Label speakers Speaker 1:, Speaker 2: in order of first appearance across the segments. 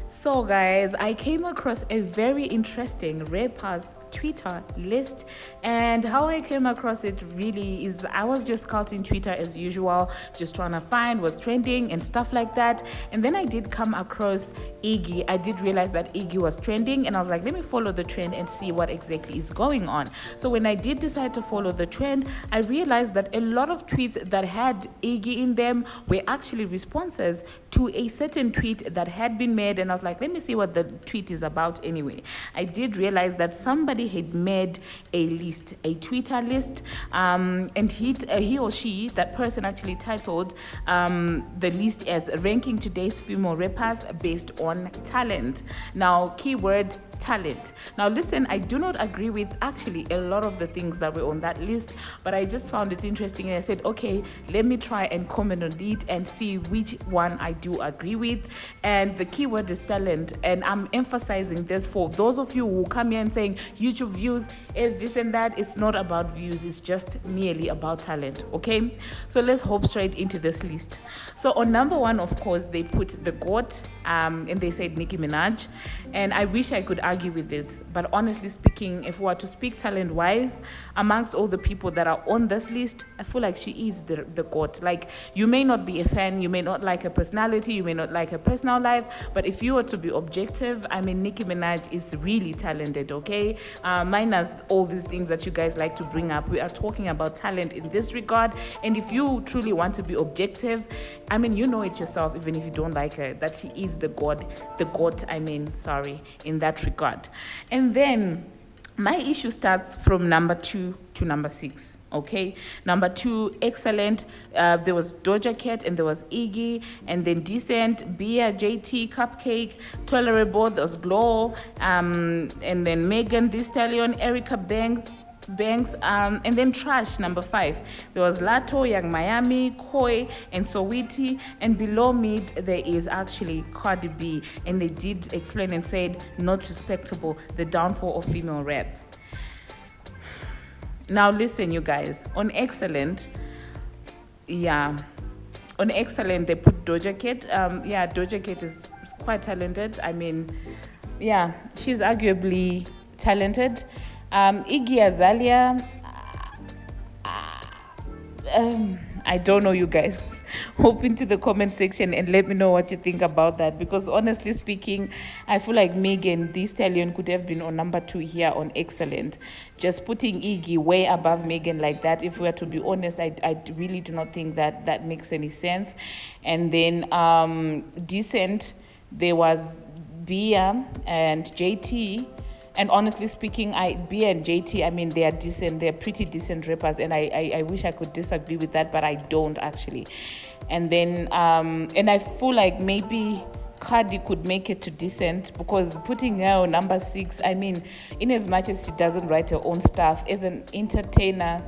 Speaker 1: So, guys, I came across a very interesting rappers Twitter list, and how I came across it really is I was just scouting Twitter as usual, just trying to find what's trending and stuff like that. And then I did come across Iggy. I did realize that Iggy was trending, and I was like, let me follow the trend and see what exactly is going on. So when I did decide to follow the trend, I realized that a lot of tweets that had Iggy in them were actually responses to a certain tweet that had been made, and I was like, let me see what the tweet is about anyway. I did realize that somebody had made a list, a Twitter list, and he or she, that person actually titled the list as ranking today's female rappers based on talent. Now, keyword talent. Now listen, I do not agree with actually a lot of the things that were on that list, but I just found it interesting and I said, okay, let me try and comment on it and see which one I do agree with. And the keyword is talent, and I'm emphasizing this for those of you who come here and saying YouTube views, this and that. It's not about views, it's just merely about talent. Okay, so let's hop straight into this list. So on number one, of course, they put the GOAT, and they said Nicki Minaj, and I wish I could argue with this, but honestly speaking, if we were to speak talent wise amongst all the people that are on this list, I feel like she is the GOAT. Like, you may not be a fan, you may not like her personality, you may not like her personal life, but if you were to be objective, I mean, Nicki Minaj is really talented. Okay, minus all these things that you guys like to bring up, we are talking about talent in this regard. And if you truly want to be objective, I mean, you know it yourself, even if you don't like her, that she is the GOAT, in that regard. And then my issue starts from number 2 to number 6. Okay, number 2, excellent. There was Doja Cat, and there was Iggy, and then decent, Bia, JT, Cupcake, tolerable. There was Glow, and then Megan Thee Stallion, Erica Banks, and then trash, number 5. There was Lato, Young Miami, Koi, and Sowiti, and below mid there is actually Cardi B, and they did explain and said not respectable, the downfall of female rap. Now listen, you guys, on excellent, they put Doja Cat. Doja Cat is quite talented. I mean, she's arguably talented. Iggy Azalea, I don't know, you guys. Hop into the comment section and let me know what you think about that, because honestly speaking, I feel like Megan Thee Stallion could have been on number 2 here on excellent. Just putting Iggy way above Megan like that, if we are to be honest, I really do not think that makes any sense. And then decent, there was Bia and JT. And honestly speaking, Bia and JT, I mean, they are decent. They're pretty decent rappers. And I wish I could disagree with that, but I don't actually. And then, and I feel like maybe Cardi could make it to decent, because putting her on number 6, I mean, in as much as she doesn't write her own stuff, as an entertainer,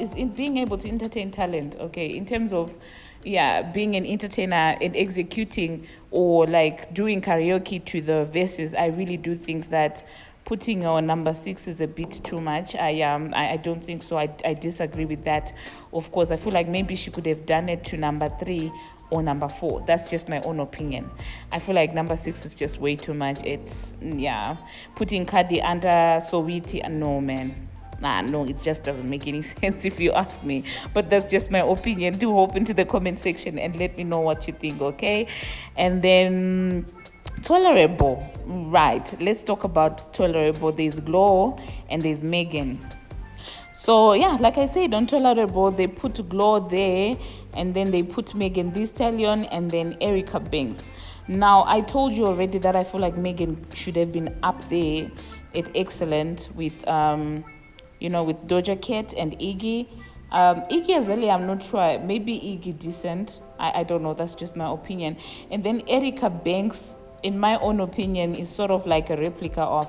Speaker 1: is in being able to entertain talent, okay? In terms of, being an entertainer and executing or like doing karaoke to the verses, I really do think that putting her on number 6 is a bit too much. I don't think so. I disagree with that. Of course, I feel like maybe she could have done it to number 3 or number 4. That's just my own opinion. I feel like number 6 is just way too much. It's, putting Cardi under Sowiti, no, man. No, it just doesn't make any sense if you ask me. But that's just my opinion. Do hop into the comment section and let me know what you think, okay? And then tolerable, right? Let's talk about tolerable. There's Glow and there's Megan. So like I said, on tolerable, they put Glow there, and then they put Megan Thee Stallion, and then Erica Banks. Now, I told you already that I feel like Megan should have been up there at excellent with with Doja Cat and Iggy. Iggy Azalea, I'm not sure. Maybe Iggy decent. I don't know. That's just my opinion. And then Erica Banks, in my own opinion, is sort of like a replica of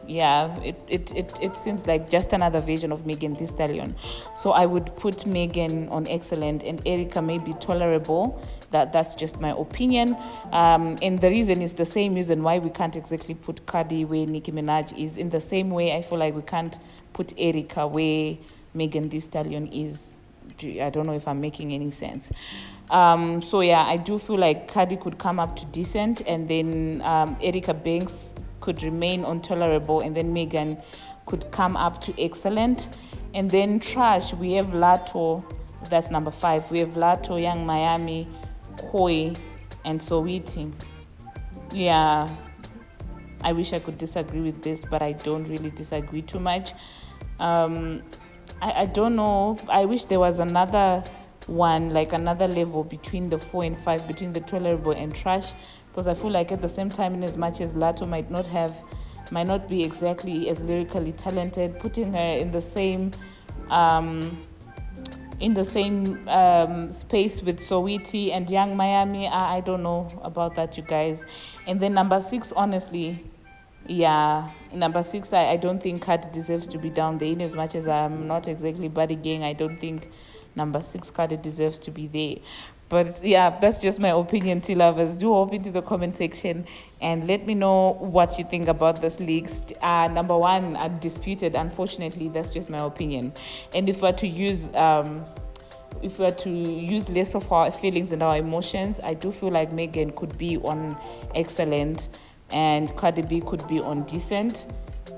Speaker 1: it seems like just another version of Megan Thee Stallion. So I would put Megan on excellent and Erica maybe tolerable. That's just my opinion. And the reason is the same reason why we can't exactly put Cardi where Nicki Minaj is. In the same way, I feel like we can't put Erica where Megan Thee Stallion is. I don't know if I'm making any sense. So yeah, I do feel like Cardi could come up to decent, and then Erica Banks could remain on tolerable, and then Megan could come up to excellent. And then trash, we have Lato, that's number 5. We have Lato, Young Miami, Koi, and Sowiti. Yeah, I wish I could disagree with this, but I don't really disagree too much. I don't know. I wish there was another one, like another level between the 4 and 5, between the tolerable and trash, because I feel like at the same time, in as much as Lato might not be exactly as lyrically talented, putting her in the same space with Sowiti and Young Miami, I don't know about that, you guys. And then number 6, honestly, yeah, number 6, I don't think Cardi deserves to be down there. In as much as I'm not exactly buddy gang, I don't think number 6 Cardi deserves to be there. But yeah, that's just my opinion, tea lovers. Do hop into the comment section and let me know what you think about this list. Number 1, undisputed. Unfortunately, that's just my opinion. And if we're to use less of our feelings and our emotions, I do feel like Megan could be on excellent and Cardi B could be on decent.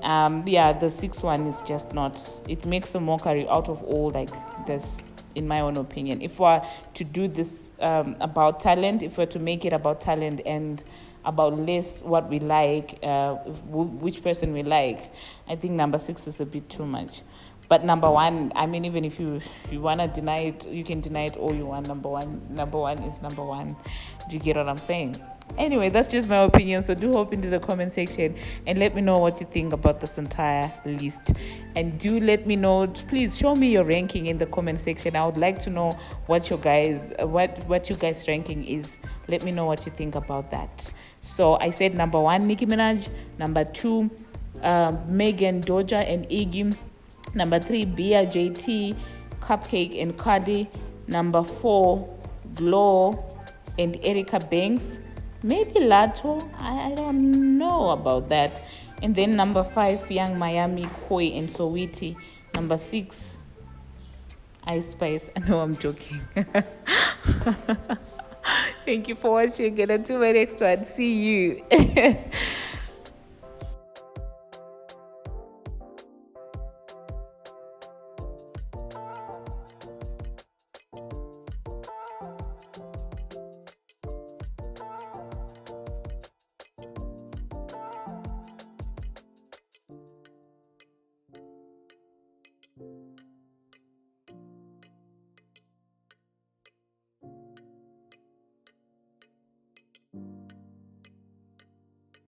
Speaker 1: The 6th one is just not. It makes a mockery out of all like this, in my own opinion. If we're to do this about talent, if we're to make it about talent and about less what we like, which person we like, I think number 6 is a bit too much. But number 1, I mean, even if you want to deny it, you can deny it all you want. Number one is number 1. Do you get what I'm saying? Anyway, that's just my opinion. So do hop into the comment section and let me know what you think about this entire list. And do let me know, please show me your ranking in the comment section. I would like to know what you guys ranking is. Let me know what you think about that. So I said number 1, Nicki Minaj. Number 2, Megan, Doja, and Iggy. Number 3, Bia, JT, Cupcake, and Cardi. Number 4, Glow and Erica Banks. Maybe Lato. I don't know about that. And then number 5, Young Miami, Koi, and Sowiti. Number 6, Ice Spice. No, I'm joking. Thank you for watching. And until my next one, see you.